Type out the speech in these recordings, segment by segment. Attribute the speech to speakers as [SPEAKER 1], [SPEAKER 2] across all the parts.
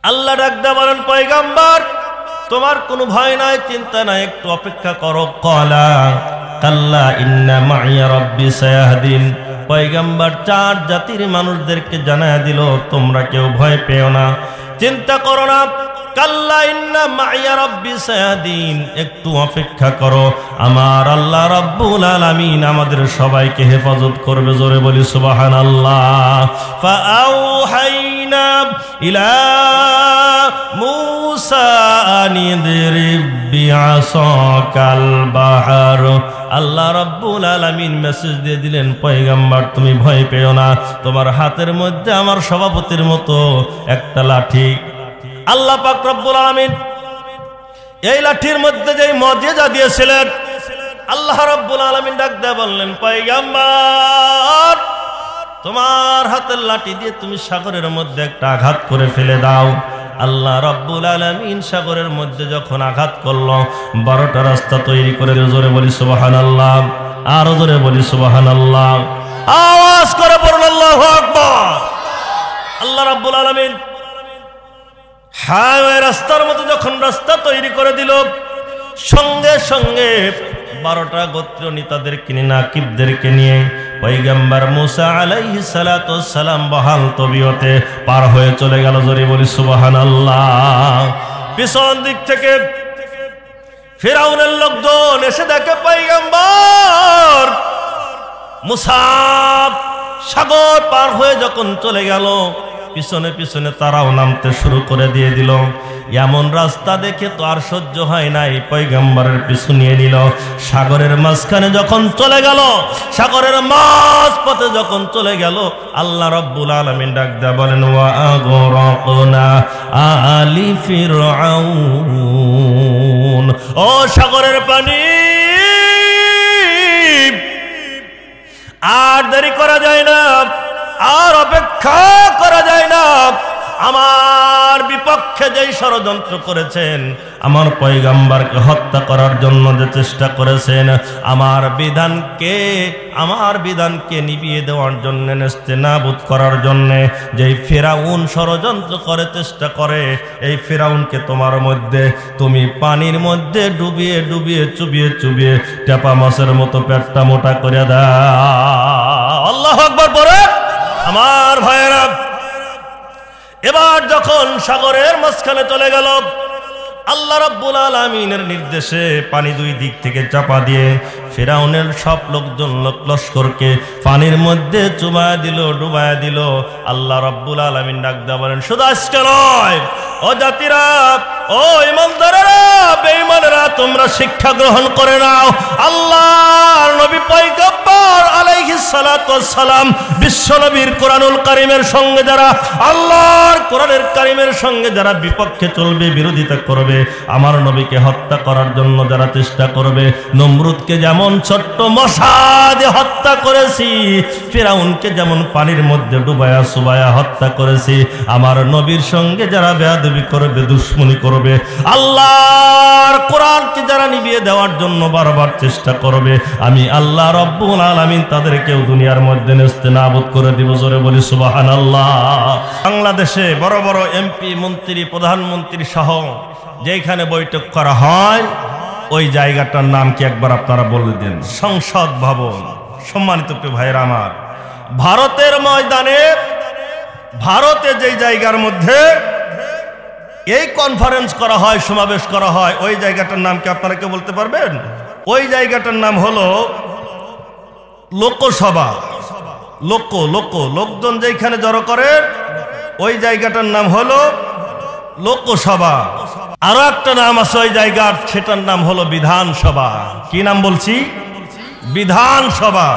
[SPEAKER 1] আল্লাহ ডাকদা বলেন, পয়গম্বর তোমার কোনো ভয় নাই, চিন্তা নাই, একটু অপেক্ষা করো। ক্বালা কাল্লা ইন্না মাইয়া রাব্বি সায়াহদিন। পয়গম্বর চার জাতির মানুষদেরকে জানায় দিল, তোমরা কেউ ভয় পেও না, চিন্তা করো না। কাল্লা ইন্না মাইয়া রাব্বি সায়াহদিন, একটু অপেক্ষা করো, আমার আল্লাহ রাব্বুল আলামিন আমাদের সবাইকে হেফাজত করবে। জোরে বলি সুবহানাল্লাহ। ফাআউহাইনা ইলা মুসা আনিদরিব বিআসাকাল বাহর। আল্লাহ রাব্বুল আলামিন মেসেজ দিয়ে দিলেন, পয়গম্বর তুমি ভয় পেও না, তোমার হাতের মধ্যে আমার সভাপতির মতো একটা লাঠি। আল্লাহ পাক রব্বুল আলামিন এই লাঠির মধ্যে যেই মুজিজা দিয়েছিলেন, আল্লাহ রাব্বুল আলামিন ডাক দিয়ে বললেন, পয়গম্বর তোমার হাতের লাঠি দিয়ে তুমি সাগরের মধ্যে একটা আঘাত করে ফেলে দাও। আল্লাহ রাব্বুল আলামিন সাগরের মধ্যে যখন আঘাত করলো, 12টা রাস্তা তৈরি করে দিল। জোরে বলি সুবহানাল্লাহ, আরো জোরে বলি সুবহানাল্লাহ, আওয়াজ করে বলুন আল্লাহু আকবার। আল্লাহ রাব্বুল আলামিন হাইওয়ে রাস্তার মতো যখন রাস্তা তৈরি করে দিল, সঙ্গে সঙ্গে 12টা গোত্রীয় নেতাদেরকে নিয়ে, নাকিবদেরকে নিয়ে পয়গম্বর মুসা আলাইহিস সালাতু ওয়াস সালাম বহাল তবিয়তে পার হয়ে চলে গেল। জোরে বলি সুবহানাল্লাহ। পিছন দিক থেকে ফিরাউনের লোকজন এসে দেখে পয়গম্বর মুসা সাগর পার হয়ে যখন চলে গেল, পিছনে পিছনে তারাও নামতে শুরু করে দিয়ে দিল। এমন রাস্তা দেখে তো আর সহ্য হয় নাই, পয়গম্বরের পিছু নিয়ে নিল। সাগরের মাঝখানে যখন চলে গেল, সাগরের মাঝ পথে যখন চলে গেল, আল্লাহ রাব্বুল আলামিন ডাক দেয়া বলেন, ওয়া আগরাকনা আলি ফিরআউন। ও সাগরের পানি, আর দেরি করা যায় না, আর অপেক্ষা করা যায় না। আমার বিপক্ষে যেই ষড়যন্ত্র করেছেন, আমার পয়গম্বরকে হত্যা করার জন্য যে চেষ্টা করেছেন, আমার বিধানকে নিভিয়ে দেওয়ার জন্য, নেস্তেনাবুদ করার জন্য যেই ফিরাউন ষড়যন্ত্র করে চেষ্টা করে, এই ফিরাউনকে তোমার মধ্যে তুমি পানির মধ্যে ডুবিয়ে ডুবিয়ে চুবিয়ে চুবিয়ে টেপা মাছের মতো পেটটা মোটা করে দাও। আল্লাহু আকবার বলে আমার ভাইয়েরা। এবার যখন সাগরের মাঝখানে চলে গেল, আল্লাহ রাব্বুল আলামিনের নির্দেশে পানি দুই দিক থেকে চাপা দিয়ে ফিরাউনের সব লোকজন লস্করকে পানির মধ্যে চুবায়া দিল, ডুবায়া দিল। আল্লাহ রাব্বুল আলামিন ডাক দেয়া বলেন, শুধু আজকে নয়, ও জাতিরা, ও ইমানদারেরা, বেঈমানেরা, তোমরা শিক্ষা গ্রহণ করে নাও। আল্লাহর নবী পয়গম্বর আলাইহিস সালাতু ওয়াস সালাম বিশ্ব নবীর কোরআনুল কারীমের সঙ্গে যারা, আল্লাহর কোরআনের কারীমের সঙ্গে যারা বিপক্ষে চলবে, বিরোধিতা করবে, আমার নবীকে হত্যা করার জন্য যারা চেষ্টা করবে, নমরুদকে যেমন ছোট্ট মশা দিয়ে হত্যা করেছি, ফিরাউনকে যেমন পানির মধ্যে ডুবায়া সুবায়া হত্যা করেছি, আমার নবীর সঙ্গে যারা বেয়াদবি করবে, দুশমনি করবে, আল্লাহর কোরআনকে যারা নিভিয়ে দেওয়ার জন্য বারবার চেষ্টা করবে, আমি আল্লাহ রাব্বুল আলামিন তাদেরকেও দুনিয়ার মধ্যে নেস্তেনাবুদ করে দিব। জোরে বলি সুবহানাল্লাহ। বাংলাদেশে বড় বড় এমপি, মন্ত্রী, প্রধানমন্ত্রী সহ যেখানে বৈঠক করা হয়, ওই জায়গাটার নাম কি একবার আপনারা বলে দেন? সংসদ ভবন। সম্মানিত প্রিয় ভাইয়েরা আমার, ভারতের ময়দানে, ভারতে যেই জায়গার মধ্যে এই কনফারেন্স করা হয়, সমাবেশ করা হয়, ওই জায়গাটার নাম কি আপনারা কেউ বলতে পারবেন? ওই জায়গাটার নাম হলো লোকসভা। লোকজন যেখানে জড়ো করে, ওই জায়গাটার নাম হলো লোকসভা। আরো একটা নাম আছে ওই জায়গার, সেটার নাম হলো বিধানসভা। কি নাম বলছি? বিধানসভা।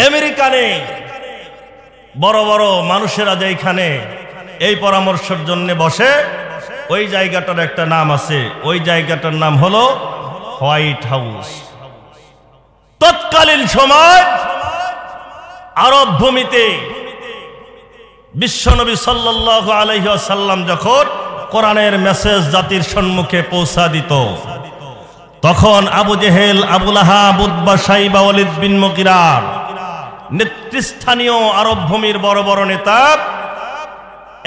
[SPEAKER 1] আমেরিকানে বড় বড় মানুষেরা যেখানে এই পরামর্শের জন্য বসে, ওই জায়গাটার একটা নাম আছে, ওই জায়গাটার নাম হলো হোয়াইট হাউস। তৎকালীন সময় আরব ভূমিতে বিশ্বনবী সাল্লাল্লাহু আলাইহি ওয়াসাল্লাম যখন কোরআনের মেসেজ জাতির সম্মুখে পৌঁছা দিত, তখন আবু জেহেল, আবু লাহাব, উতবা, শাইবা, ওয়ালিদ বিন মুগীরার নেতৃস্থানীয় আরব ভূমির বড় বড় নেতা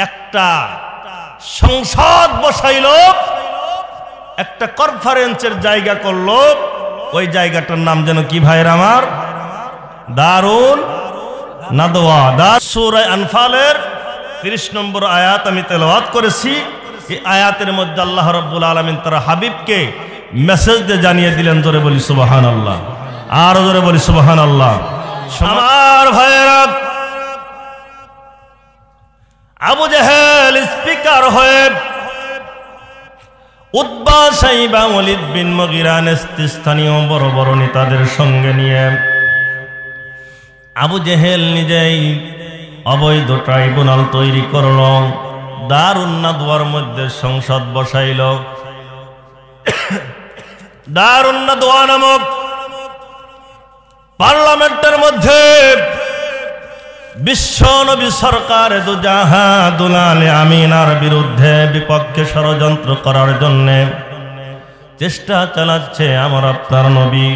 [SPEAKER 1] একটা সংসদ বসাইল, একটা কনফারেন্সের জায়গা করলো। ওই জায়গাটার নাম যেন কি ভাইয়ের আমার? দারুল নাদওয়া। সূরা আনফালের 30 নম্বর আয়াত আমি তেলাওয়াত করেছি। এই আয়াতের মধ্যে আল্লাহ রাব্বুল আলামিন তার হাবিবকে মেসেজ দিয়ে জানিয়ে দিলেন, জোরে বলি সুবহানাল্লাহ, আর জোরে বলি সুবহানাল্লাহ। আমার ভাইয়েরা, আবু জেহেল স্পিকার হয়ে উতবা, শাইবা, ওয়ালিদ বিন মুগীরা স্থানীয় বড় বড় নেতাদের সঙ্গে নিয়ে আবু জেহেল নিজেই অবৈধ ট্রাইব্যুনাল তৈরি করল, দারুন নাদওয়ার মধ্যে সংসদ বসাইল। দারুন নাদওয়া নামক পার্লামেন্টের মধ্যে বিশ্ব নবী সরকার দুজাহাদুল আমিনার বিরুদ্ধে বিপক্ষে ষড়যন্ত্র করার জন্য চেষ্টা চালাচ্ছে আমার আপনার নবী,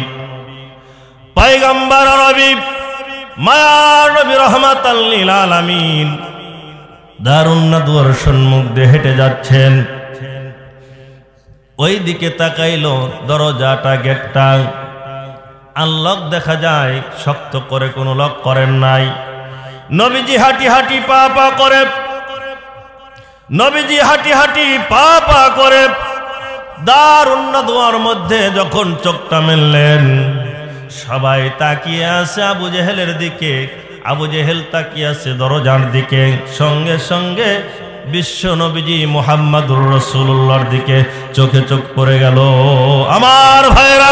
[SPEAKER 1] পয়গম্বর নবী, মায়ার নবী রহমাতাল লিল আলামিন দারুন নাদওয়ার সম্মুখ দিয়ে হেঁটে যাচ্ছেন। ওই দিকে তাকাইল, দরজাটা গেটটা আনলক দেখা যায়, শক্ত করে কোনো লক করেন নাই। নবীজি হাঁটি হাঁটি পা পা করে, নবীজি হাঁটি হাঁটি পা পা করে দারুন নাদওয়ার মধ্যে যখন চোখটা মেললেন, সবাই তাকিয়ে আছে আবু জেহেলের দিকে, আবু জেহেল তাকিয়ে আছে দরজার দিকে। সঙ্গে সঙ্গে বিশ্ব নবীজি মুহাম্মদুর রাসূলুল্লাহর দিকে চোখে চোখ পড়ে গেল। আমার ভাইরা,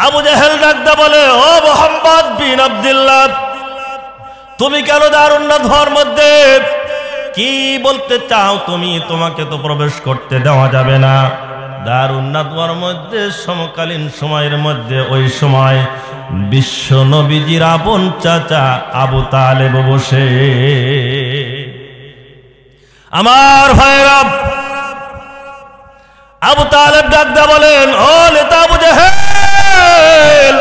[SPEAKER 1] আবু জেহেল ডাকতে বলে, ও মুহাম্মদ বিন আব্দুল্লাহ, তুমি কেন দারুন নাদওয়ার মধ্যে? কি বলতে চাও তুমি? তোমাকে তো প্রবেশ করতে দেওয়া যাবে না। দারুন নাদওয়ার মধ্যে সমকালীন সময়ের মধ্যে ওই সময় বিশ্ব নবীজির আপন চাচা আবু তালেব বসে। আমার ভাইরা, আবু তালেব ডাকতে বলেন, ও নেতা আবু জেহেল,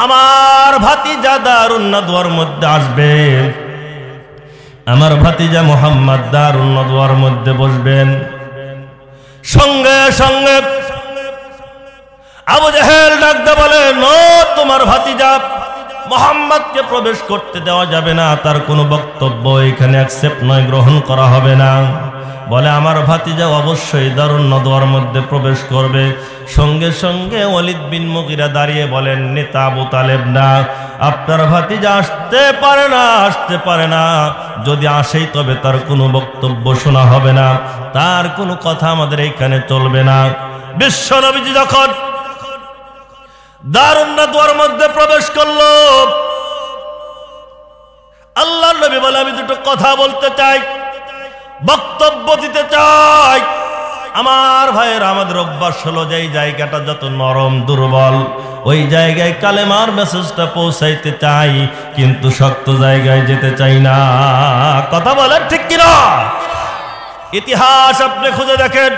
[SPEAKER 1] আমার ভাতিজা দারুন নাদওয়ার মধ্যে আসবে, আমার ভাতিজা মুহাম্মদ দারুন নাদওয়ার মধ্যে বসবেন। সঙ্গে সঙ্গে আবু জেহেল ডাকতে বলেন, ও তোমার ভাতিজা মুহাম্মদকে প্রবেশ করতে দেওয়া যাবে না, তার কোনো বক্তব্য এখানে অ্যাকসেপ্ট নয়, গ্রহণ করা হবে না। বলে, আমার ভাতিজা অবশ্যই দারুন নাদওয়ার মধ্যে প্রবেশ করবে। সঙ্গে সঙ্গে ওয়ালিদ বিন মুগীরা দাঁড়িয়ে বলেন, নেতা আবু তালেব না, আপনার ভাতিজা আসতে পারে না, আসতে পারে না। যদি আসেই তবে তার কোনো বক্তব্য শোনা হবে না, তার কোনো কথা আমাদের এইখানে চলবে না। বিশ্ব নবীজি যখন দারুন নাদওয়ার মধ্যে প্রবেশ করলো, আল্লাহর নবী বলে, আমি দুটো কথা বলতে চাই, বক্তব্য দিতে চাই। আমার ভাইয়ের, আমাদের অভ্যাস হলো যেই জায়গাটা যত নরম দুর্বল ওই জায়গায় কালেমার মেসেজটা পৌঁছাইতে চাই, কিন্তু শক্ত জায়গায় যেতে চাই না। কথা বলেন ঠিক কিনা? ইতিহাস আপনি খুঁজে দেখেন,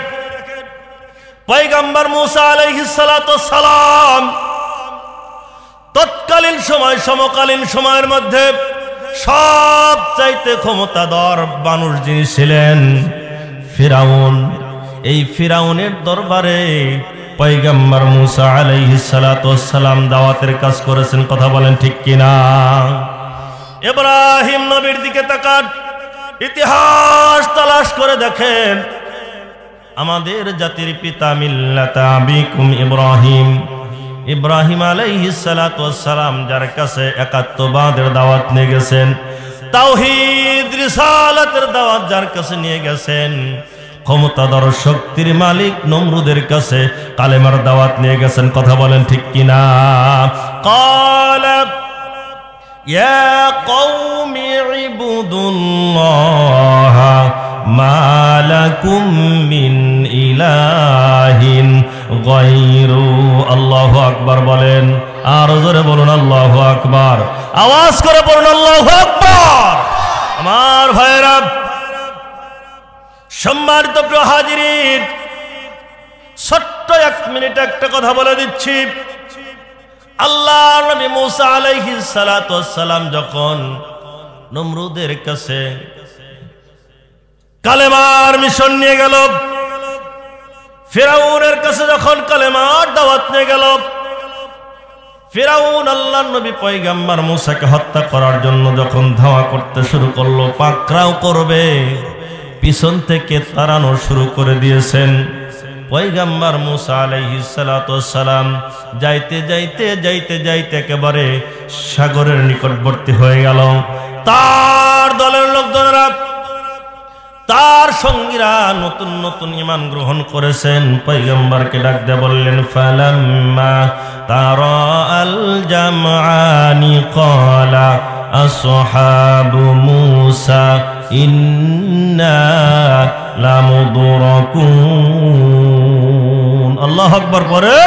[SPEAKER 1] পয়গম্বর মুসা আলাইহিস সালাতু ওয়াস সালাম তৎকালীন সময় সমকালীন সময়ের মধ্যে সব চাইতে ক্ষমতাধর মানুষ যিনি ছিলেন ফিরাউন। এই ফিরাউনের দরবারে পয়গম্বর মুসা আলাইহিস সালাতু ওয়াস সালাম দাওয়াতের কাজ করেছেন। কথা বলেন ঠিক কিনা? ইব্রাহিম নবীর দিকে তাকান, ইতিহাস তালাশ করে দেখেন, আমাদের জাতির পিতা মিল্লাতা আবিকুম ইব্রাহিম, ইব্রাহিম আলাইহিস সালাতু ওয়াস সালাম যার কাছে একাত্মবাদের দাওয়াত নিয়ে গেছেন, তাওহীদ রিসালাতের দাওয়াত যার কাছে নিয়ে গেছেন, ক্ষমতাধর শক্তির মালিক নমরুদের কাছে কালেমার দাওয়াত নিয়ে গেছেন। কথা বলেন ঠিক কিনা? ক্বালা ইয়া কওমি ইবুদুল্লাহা মা লাকুম মিন ইলাহিন গায়রু। আল্লাহু আকবার বলেন, আর জোরে বলুন আল্লাহু আকবার, আওয়াজ করে বলুন আল্লাহু আকবার। আমার ভাইরা, সম্মানিত প্রিয় হাজিরিন, ছোট্ট 1 মিনিট একটা কথা বলে দিচ্ছি। আল্লাহ নবী মুসা আলাইহিস সালাতু ওয়াস সালাম যখন নমরুদের কাছে কালেমার মিশন নিয়ে গেল। ফিরাউনের কাছে যখন কালেমার দাওয়াত নিয়ে গেল, ফিরাউন আল্লাহর নবী পয়গম্বর মুসাকে হত্যা করার জন্য যখন ধাওয়া করতে শুরু করলো, পাকড়াও করবে, পিছন থেকে তাড়ানো শুরু করে দিয়েছেন। পয়গম্বর মুসা আলাইহিস সালাতু ওয়াস সালাম যাইতে যাইতে যাইতে যাইতে একেবারে সাগরের নিকটবর্তী হয়ে গেল। তার দলের লোকজনেরা, তার সঙ্গীরা নতুন নতুন ঈমান গ্রহণ করেছেন। পয়গম্বরকে ডাক দিয়ে বললেন, ফালাম্মা তারা আল জামআনি ক্বালা আসহাবু মূসা ইন্না লামুদরাকুন। আল্লাহু আকবার পড়ে।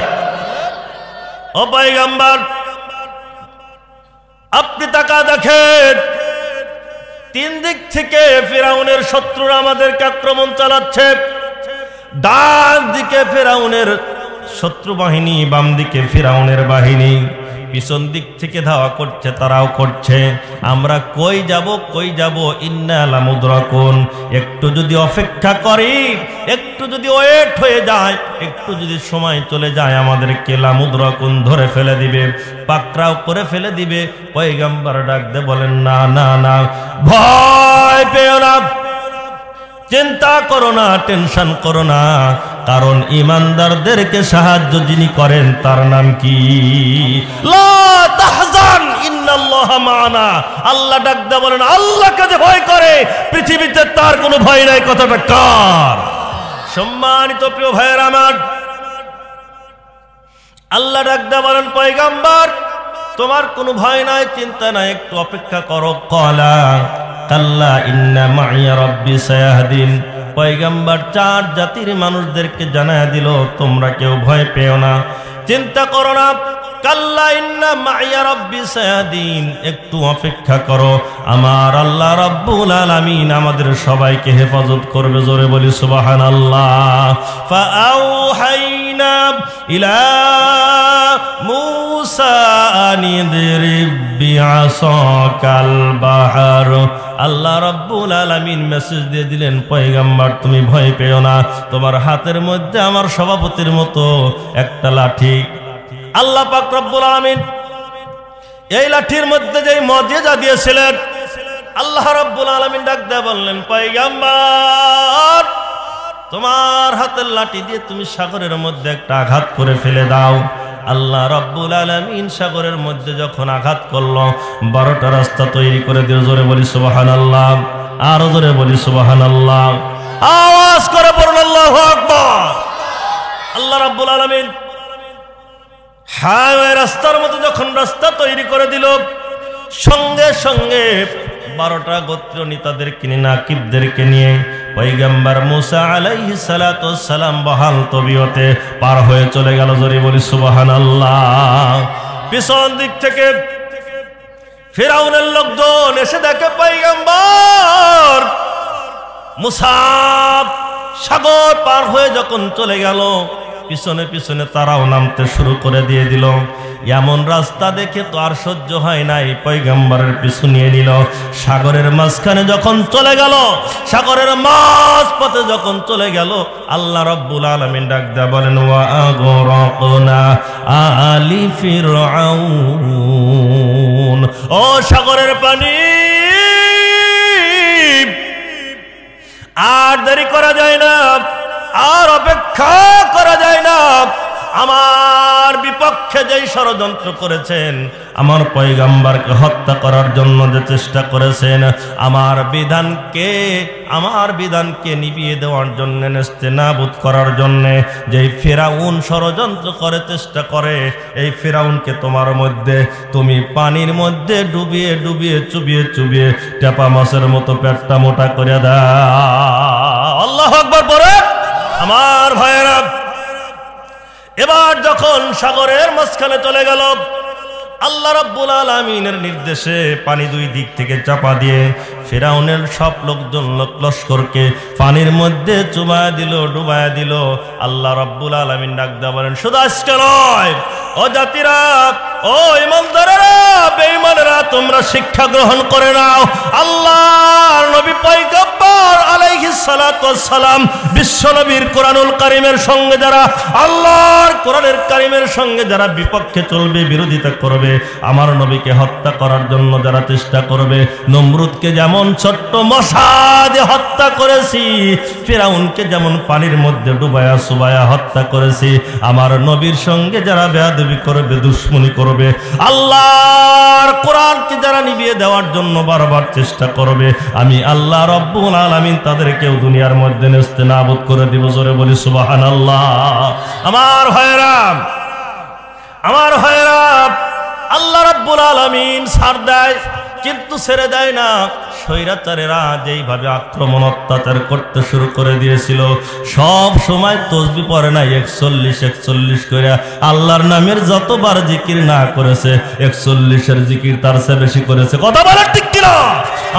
[SPEAKER 1] ও পয়গম্বর, আপনি তাকা দেখেন, তিন দিক থেকে ফিরাউনের শত্রুরা আমাদেরকে আক্রমণ চালাচ্ছে। ডান দিকে ফিরাউনের শত্রু বাহিনী, বাম দিকে ফিরাউনের বাহিনী, পিছন দিক থেকে ধাওয়া করছে, তারাও করছে। আমরা কই যাব, কই যাব? ইন্না লামুদরাকুন। একটু যদি অপেক্ষা করি, একটু যদি ওয়েট হয়ে যায়, একটু যদি সময় চলে যায়, আমাদেরকে লামুদরাকুন ধরে ফেলে দিবে, পাকড়াও করে ফেলে দিবে। পয়গম্বর ডাক দিয়ে বলেন, না না না, ভয় পেও না, চিন্তা করো না, টেনশন করো না, কারণ ইমানদারদেরকে সাহায্য যিনি করেন তার নাম কি? লা তাহজান ইন্নাল্লাহা মা'ানা। আল্লাহ ডাক দিয়ে বলেন, আল্লাহকে যে ভয় করে পৃথিবীতে তার কোনো ভয় নাই। কথাটা কার? সম্মানিত প্রিয় ভাইয়েরা আমার, আল্লাহ ডাক দিয়ে বলেন, পয়গম্বর তোমার কোনো ভয় নাই, চিন্তা নাই, একটু অপেক্ষা করো। ক্বালা কাল্লা ইন্না মাইয়া রাব্বি সায়াহদিন। পয়গম্বর চার জাতির মানুষদেরকে জানায় দিল, তোমরা কেউ ভয় পেও না, চিন্তা করো না। কাল্লা ইন্না মাইয়া রাব্বি সায়াহদিন, একটু অপেক্ষা করো, আমার আল্লাহ রাব্বুল আলামিন আমাদের সবাইকে হেফাজত করবে। জোরে বলি সুবহানাল্লাহ। ফাআউহাইনা ইলা মূসা আনিদরিব বিআসাকাল বাহর। আল্লাহ রাব্বুল আলামিন মেসেজ দিয়ে দিলেন, পয়গম্বর তুমি ভয় পেও না, তোমার হাতের মধ্যে আমার সভাপতির মতো একটা লাঠি। আল্লাহ পাক রব্বুল আলামিন এই লাঠির মধ্যে যেই মুজিজা দিয়েছিলেন, আল্লাহ রাব্বুল আলামিন ডাক দিয়ে বললেন, পয়গম্বর তোমার হাতের লাঠি দিয়ে তুমি সাগরের মধ্যে একটা আঘাত করে ফেলে দাও। আল্লাহ রাব্বুল আলামিন সাগরের মধ্যে যখন আঘাত করলো, 12টা রাস্তা তৈরি করে দিল। জোরে বলি সুবহানাল্লাহ, আরো জোরে বলি সুবহানাল্লাহ, আওয়াজ করে পড়ুন আল্লাহু আকবার। আল্লাহ রাব্বুল আলামিন হাইওয়ে রাস্তার মতো যখন রাস্তা তৈরি করে দিল, সঙ্গে সঙ্গে 12টা গোত্রীয় নেতাদেরকে নিয়ে, নাকিবদেরকে নিয়ে পয়গম্বর মুসা আলাইহিস সালাতু ওয়াস সালাম বহাল তবিয়তে পার হয়ে চলে গেল। জোরে বলি সুবহানাল্লাহ। পিছন দিক থেকে ফিরাউনের লোকজন এসে দেখে পয়গম্বর মুসা সাগর পার হয়ে যখন চলে গেল, পিছনে পিছনে তারাও নামতে শুরু করে দিয়ে দিল। এমন রাস্তা দেখে তো আর সহ্য হয় নাই, পয়গম্বরের পিছু নিয়ে নিল। সাগরের মাঝখানে যখন চলে গেল, সাগরের মাঝপথে যখন চলে গেল, আল্লাহ রাব্বুল আলামিন ডাক দিয়ে বলেন, ওয়া আগরাকনা আলি ফিরআউন। ও সাগরের পানি, আর দেরি করা যায় না, আর অপেক্ষা করা যায় না। আমার বিপক্ষে যেই ষড়যন্ত্র করেছেন, আমার পয়গম্বরকে হত্যা করার জন্য যে চেষ্টা করেছেন, আমার বিধানকে নিভিয়ে দেওয়ার জন্য, নেস্তেনাবুদ করার জন্য যেই ফিরাউন ষড়যন্ত্র করে চেষ্টা করে, এই ফিরাউনকে তোমার মধ্যে তুমি পানির মধ্যে ডুবিয়ে ডুবিয়ে চুবিয়ে চুবিয়ে টেপা মাছের মতো পেটটা মোটা করে দাও। আল্লাহু আকবার পড়ে। আমার ভাইয়েরা, এবার যখন সাগরের মাঝখানে চলে গেল, আল্লাহ রাব্বুল আলামিনের নির্দেশে পানি দুই দিক থেকে চাপা দিয়ে ফিরাউনের সব লোকজন লস্করকে পানির মধ্যে চুবায় দিল, ডুবায় দিল। আল্লাহ রাব্বুল আলামিন ডাক দিয়ে বলেন, শুধু আজকে নয়, ও জাতিরা, ও ঈমানদারেরা, বেঈমানেরা, তোমরা শিক্ষা গ্রহণ করে নাও। আল্লাহর নবী পয়গম্বর আলাইহিস সালাতু ওয়াস সালাম বিশ্বনবীর কোরআনুল কারীমের সঙ্গে যারা, আল্লাহর কোরআনের কারীমের সঙ্গে যারা বিপক্ষে চলবে, বিরোধিতা করবে, আমার নবীকে হত্যা করার জন্য যারা চেষ্টা করবে, নমরুদকে যেমন ছোট্ট মশা দিয়ে হত্যা করেছি, ফিরাউনকে যেমন পানির মধ্যে ডুবায়া সুবায়া হত্যা করেছি, আমার নবীর সঙ্গে যারা বেয়াদবি করবে, দুশমনি করবে, আল্লাহর কোরআনকে যারা নিভিয়ে দেওয়ার জন্য বারবার চেষ্টা করবে, আমি আল্লাহ রব্বুল আলামিন তাদেরকেও দুনিয়ার মধ্যে নেস্তেনাবুদ করে দিব। জোরে বলি সুবহানাল্লাহ। আমার ভাইরা, আমার ভাইরা, আল্লাহ রব্বুল আলামিন ছাড় দেয় কিন্তু ছেড়ে দেয় না। স্বৈরাচারেরা যেইভাবে আক্রমণ অত্যাচার করতে শুরু করে দিয়েছিল, সব সময় তসবিহ পড়ে না 41 করে, আল্লাহর নামের যতবার জিকির না করেছে 41-এর জিকির তার চেয়ে বেশি করেছে। কথা বলার ঠিক কিনা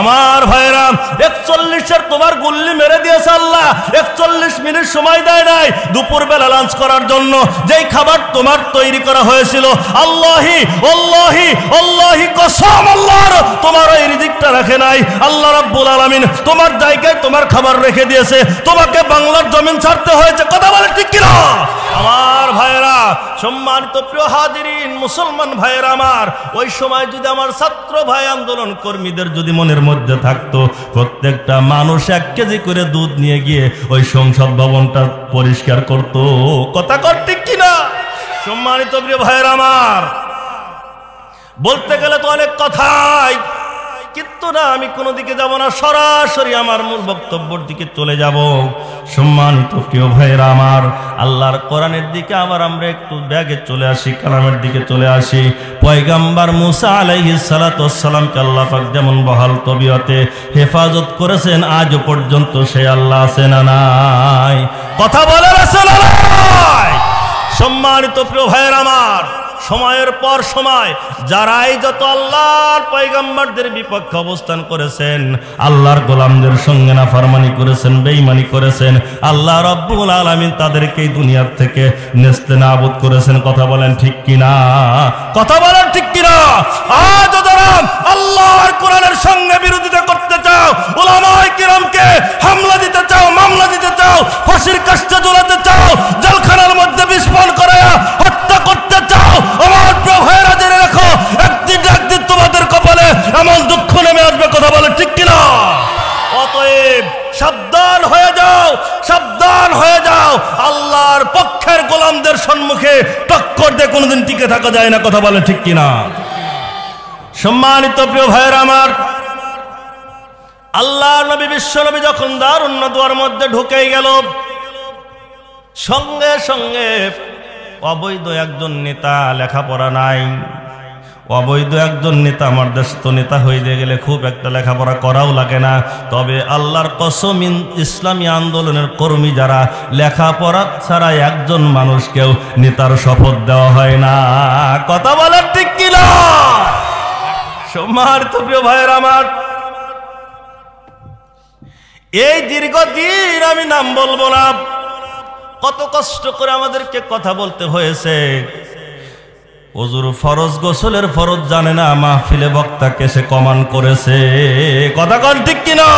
[SPEAKER 1] আমার ভাইরা? 41-এর তোমার গুল্লি মেরে দিয়েছে আল্লাহ। 41 মিনিট সময় দেয় নাই দুপুর বেলা লাঞ্চ করার জন্য। যেই খাবার তোমার তৈরি করা হয়েছিল, আল্লাহি আল্লাহি আল্লাহি কসম, আল্লাহর তোমার ওই রিজিকটা রাখে নাই। আল্লাহ রাব্বুল আলামিন তোমার জায়গায় তোমার খাবার রেখে দিয়েছে, তোমাকে বাংলার জমিন ছাড়তে হয়েছে। কথা বলে ঠিক কিনা আমার ভাইরা? সম্মানিত প্রিয় হাজিরিন, মুসলমান ভাইরা আমার, ওই সময় যদি আমার ছাত্র ভাই আন্দোলন কর্মীদের যদি মনের মধ্যে থাকতো প্রত্যেকটা মানুষ 1 কেজি করে দুধ নিয়ে গিয়ে ওই সংসদ ভবনটা পরিষ্কার করত। কথা কর ঠিক কিনা? সম্মানিত প্রিয় ভাইরা আমার, বলতে গেলে তো অনেক কথাই, কিন্তু না, আমি কোনো দিকে যাব না, সরাসরি আমার মূল বক্তব্যের দিকে চলে যাব। সম্মানিত প্রিয় ভাইরা আমার, আল্লাহর কোরআনের দিকে আবার আমরা একটু ব্যাগে চলে আসি, কালামের দিকে চলে আসি। পয়গম্বর মুসা আলাইহিস সালাতু ওয়াস সালামকে আল্লাহ পাক যেমন বহাল তবিয়তে হেফাজত করেছেন, আজও পর্যন্ত সে আল্লাহ আছে না নাই? কথা বলেন আছে না নাই? সম্মানিত প্রিয় ভাইরা আমার, সময়ের পর সময় যারাই যত আল্লাহর পয়গম্বরদের বিপক্ষে অবস্থান করেছেন, আল্লাহর গোলামদের সঙ্গে নাফরমানি করেছেন, বেঈমানি করেছেন, আল্লাহ রাব্বুল আলামিন তাদেরকে দুনিয়ার থেকে নেস্তেনাবুদ করেছেন। কথা বলেন ঠিক কিনা? কথা বলেন ঠিক কিনা? আজ যারা আল্লাহর কোরআনের সঙ্গে বিরোধিতা করতে চাও, উলামায়ে কিরামকে হামলা দিতে চাও, মামলা দিতে চাও, ফাঁসির কাস্টে ঝুলাতে চাও, জেলখানার মধ্যে বিস্ফোরণ করায়া হত্যা করতে চাও, আমার প্রিয় ভাইরা জেনে রাখো, একদিন তোমাদের কপালে এমন দুঃখ নেমে আসবে। কথা বলে ঠিক কিনা? অতএব সাবধান হয়ে যাও, সাবধান হয়ে যাও। আল্লাহর পক্ষের গোলামদের সম্মুখে টক্কর দিয়ে কোনোদিন টিকে থাকা যায় না। কথা বলে ঠিক কিনা? সম্মানিত প্রিয় ভাইরা আমার, আল্লাহর নবী বিশ্বনবী যখন দারুন নাদওয়ার মধ্যে ঢুকে গেল, সঙ্গে সঙ্গে অবৈধ একজন নেতা, লেখাপড়া নাই, অবৈধ একজন নেতা, আমার দেশ তো নেতা হয়ে গেলে খুব একটা লেখাপড়া করাও লাগে না, তবে আল্লাহর কসম ইসলামী আন্দোলনের কর্মী যারা, লেখাপড়া ছাড়া একজন মানুষকেও নেতার শপথ দেওয়া হয় না। কথা বলার ঠিক কিনা? সম্মানিত প্রিয় ভাইয়ের আমার, এই দীর্ঘদিন আমি নাম বলবো না, কত কষ্ট করে আমাদেরকে কথা বলতে হয়েছে। ওযুর ফরজ, গোসলের ফরজ জানে না, মাহফিলে বক্তাকে সে কমান করেছে। কথা কন ঠিক কিনা?